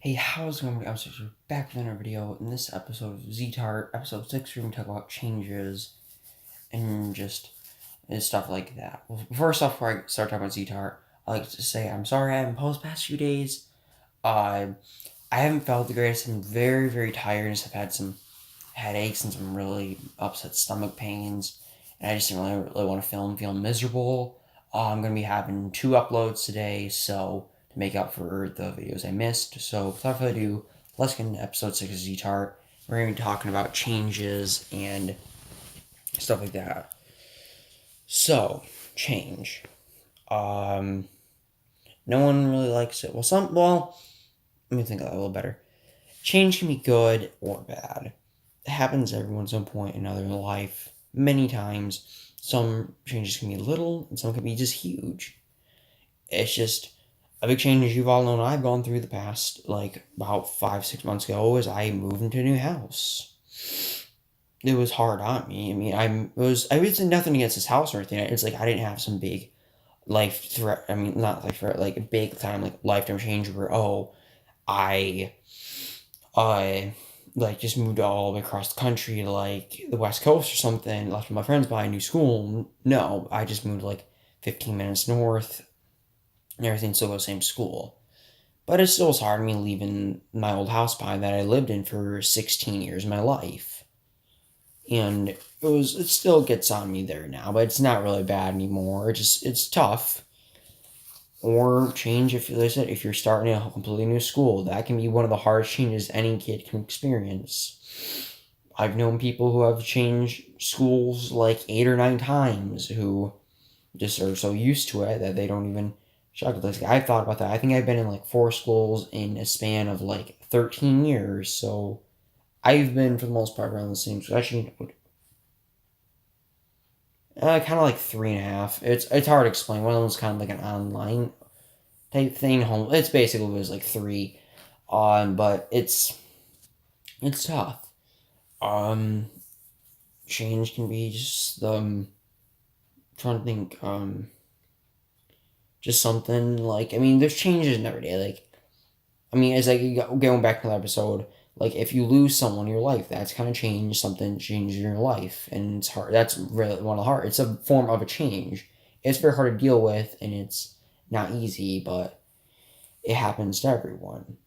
Hey, how's it going? We're back with another video. In this episode of ZTART, episode 6, we're going to talk about changes and just stuff like that. Well, first off, before I start talking about ZTART, I like to say I'm sorry I haven't posted the past few days. I haven't felt the greatest. I'm very, very tired. I just have had some headaches and some really upset stomach pains. And I just didn't really want to film. I'm feeling miserable. I'm going to be having 2 uploads today, so to make up for the videos I missed. So without further ado, let's get into episode 6 of ZTART. We're going to be talking about changes and stuff like that. So, change. No one really likes it. Well, let me think of that a little better. Change can be good or bad. It happens at everyone's some point or another in life, many times. Some changes can be little, and some can be just huge. It's just a big change, as you've all known, I've gone through the past, like, about 5-6 months ago, as I moved into a new house. It was hard on me. I mean, I was nothing against this house or anything. It's like I didn't have some big life threat. I mean, not life threat, like a big time, like lifetime change where I like just moved all the way across the country to like the West Coast or something, left with my friends by a new school. No, I just moved like 15 minutes north and everything still goes same school. But it still was hard me leaving my old house behind that I lived in for 16 years of my life. And it still gets on me there now, but it's not really bad anymore. It's tough. Or change, if like I said, if you're starting a completely new school, that can be one of the hardest changes any kid can experience. I've known people who have changed schools like 8 or 9 times who just are so used to it that they don't even shock. Like, I've thought about that. I think I've been in like 4 schools in a span of like 13 years, so I've been for the most part around the same school. Actually, kind of like 3.5. It's hard to explain. One of them was kind of like an online type thing. Home. It's basically was like 3, but it's tough. Change can be just trying to think just something like, I mean, there's changes in every day. Like, I mean, as going back to the episode, like if you lose someone in your life, that's kind of change. Something changes in your life, and it's hard. That's really one of the hard. It's a form of a change. It's very hard to deal with, and it's not easy, but it happens to everyone.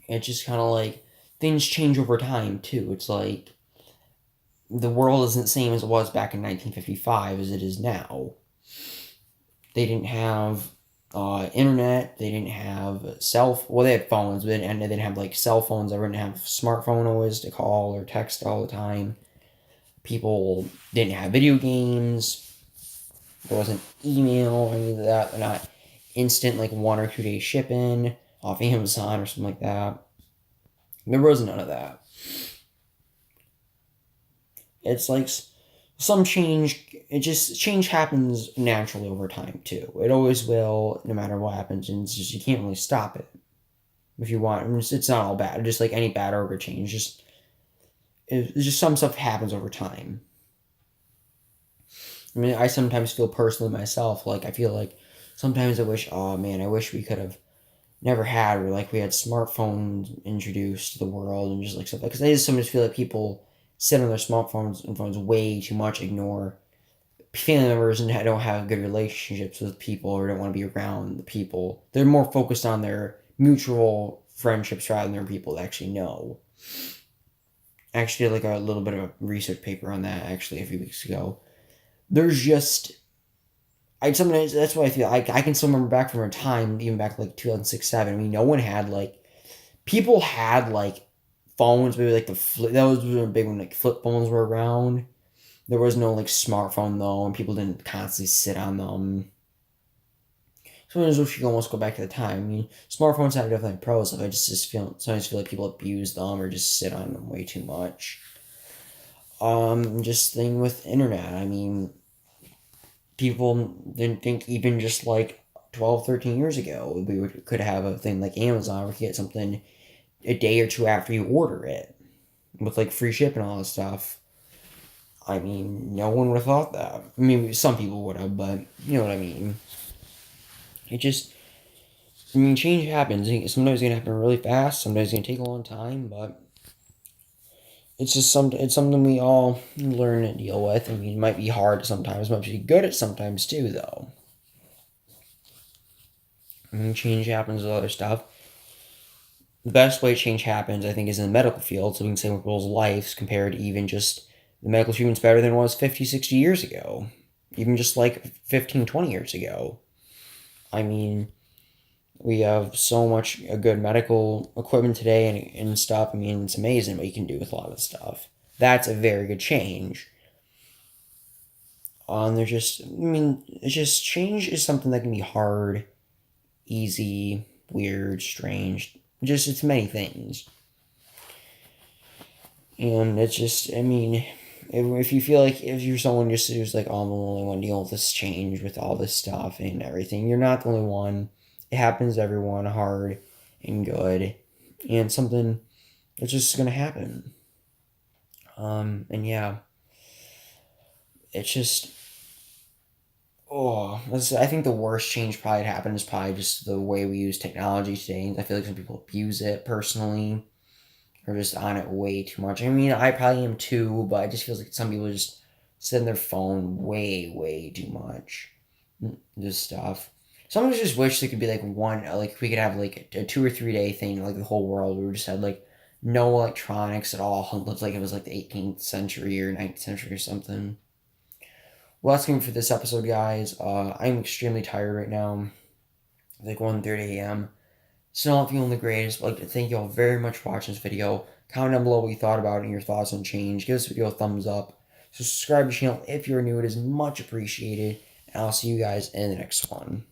It's just kind of like things change over time too. It's like the world isn't the same as it was back in 1955 as it is now. They didn't have internet. They didn't have well, they had phones, but they didn't have like cell phones. They didn't have smartphone always to call or text all the time. People didn't have video games. There wasn't email or any of that. They're not instant like 1 or 2 day shipping off Amazon or something like that. There was none of that. It's like some change. Change happens naturally over time too. It always will, no matter what happens, and it's just you can't really stop it if you want. I mean, it's not all bad. Just like any bad or good change, it's just some stuff happens over time. I mean, I sometimes feel personally myself, like I feel like sometimes I wish, oh man, I wish we could have never had, or like we had smartphones introduced to the world and just like stuff. Because I just sometimes feel like people sit on their smartphones and phones way too much, ignore family members, and don't have good relationships with people, or don't want to be around the people. They're more focused on their mutual friendships rather than their people that actually know. I actually did like a little bit of a research paper on that actually a few weeks ago. There's just sometimes that's why I feel I can still remember back from a time, even back like 2006-7. I mean, no one had like people had like phones, maybe like the flip. That was a big one. Like flip phones were around. There was no like smartphone though, and people didn't constantly sit on them. Sometimes we should almost go back to the time. I mean, smartphones have definitely pros. I just sometimes feel like people abuse them or just sit on them way too much. Just thing with internet. I mean, people didn't think even just like 12, 13 years ago we could have a thing like Amazon where you could get something a day or 2 after you order it with like free shipping and all this stuff. I mean, no one would have thought that. I mean, some people would have, but you know what I mean. It just I mean, change happens. Sometimes it's gonna happen really fast. Sometimes it's gonna take a long time, but it's something we all learn and deal with. I mean, it might be hard sometimes, might be good at sometimes too, though. I mean, change happens with other stuff. The best way change happens, I think, is in the medical field, so we can save people's lives compared to even just the medical treatment's better than it was 50, 60 years ago. Even just like 15, 20 years ago. I mean, we have so much good medical equipment today and stuff. I mean, it's amazing what you can do with a lot of stuff. That's a very good change. There's just, I mean, it's just change is something that can be hard, easy, weird, strange. Just, it's many things. And it's just, I mean, if you feel like if you're someone just who's like, oh, I'm the only one dealing with this change, with all this stuff and everything, you're not the only one. It happens to everyone, hard and good, and something that's just gonna happen. And yeah, it's just, I think the worst change probably happened is probably just the way we use technology today. I feel like some people abuse it personally, or just on it way too much. I mean, I probably am too, but it just feels like some people just sit on their phone way, way too much. This stuff. Some just wish there could be like one, like we could have like a 2 or 3 day thing, like the whole world, where we just had like no electronics at all. It looked like it was like the 18th century or 19th century or something. Well, that's going for this episode, guys. I'm extremely tired right now. It's like 1:30 a.m. Still not feeling the greatest. I'd like to thank you all very much for watching this video. Comment down below what you thought about it and your thoughts on change. Give this video a thumbs up. Subscribe to the channel if you're new. It is much appreciated. And I'll see you guys in the next one.